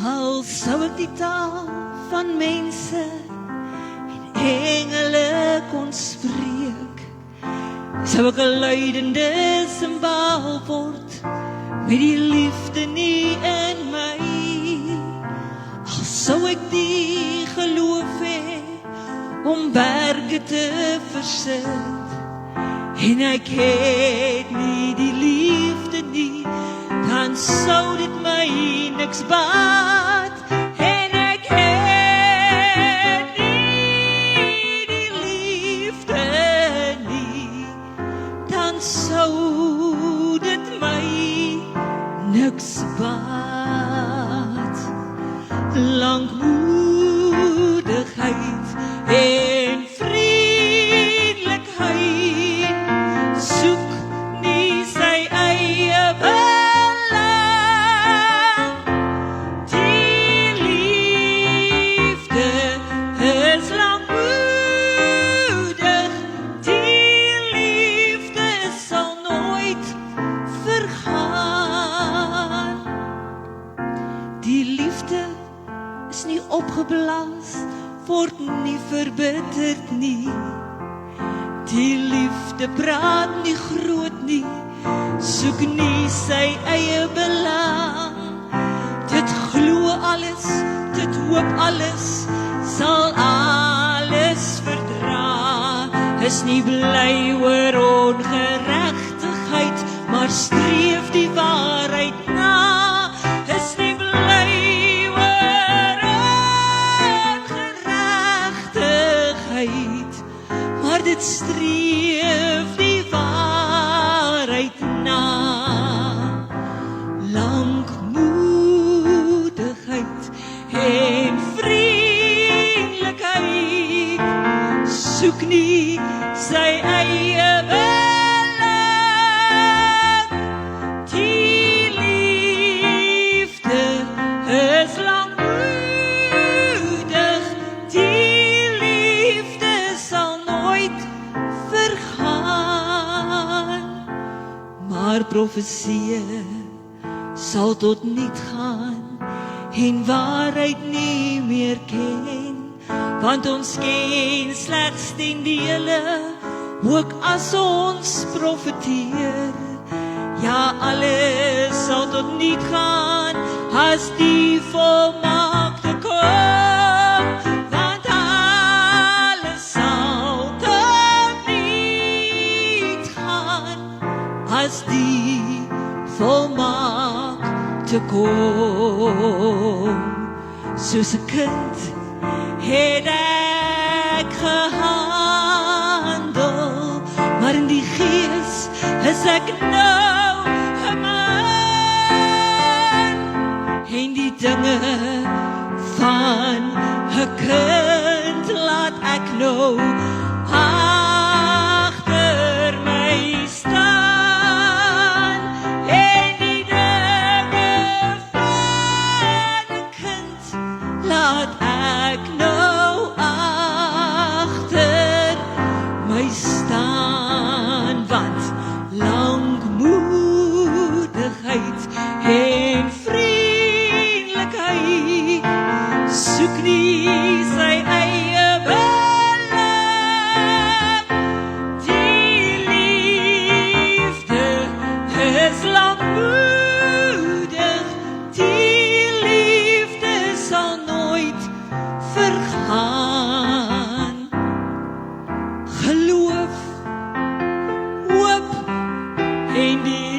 Al sou ek die taal van mense en engele kon spreek, sou ek 'n luidende simbaal word met die liefde nie in my. Al sou ek die geloof hê om berge te versit, en ek het nie die liefde nie, dan sou dit my niks baat. En ek het nie die liefde nie, dan sou dit my niks baat. Lankmoedigheid en vriendelikheid soek nie sy eie belang. Die liefde is lankmoedig, die liefde sal nooit vergaan. Die liefde is nie opgeblaas, word nie verbitterd nie. Die liefde praat nie groot nie, soek nie sy eie belang. Dit glo alles, dit hoop alles, sal alles verdra. Is nie bly oor ongeregtigheid, maar streef die waarheid na. Is nie bly oor ongeregtigheid, maar dit streef die waarheid na. Lankmoedigheid en vriendelikheid soek nie sy eie belang. Die liefde is lankmoedig, die liefde sal nooit vergaan. Maar profeseë sal tot niet gaan en waarheid nie meer ken, want ons ken slegs ten dele, ook as ons profeteer. Ja, alles sal tot niet gaan as die volmaakte kom, want alles sal tot niet gaan as die volmaakte kom. Soos 'n kind het ek gehandel, maar in die gees is ek nou 'n man. En die dinge van 'n kind laat ek nou agter my staan. En die dinge van 'n kind laat ek nou agter my staan, want lankmoedigheid en vriendelikheid soek nie sy eie belang. Die liefde is lankmoedig, die liefde sal nooit vergaan. Geloof, hoop en die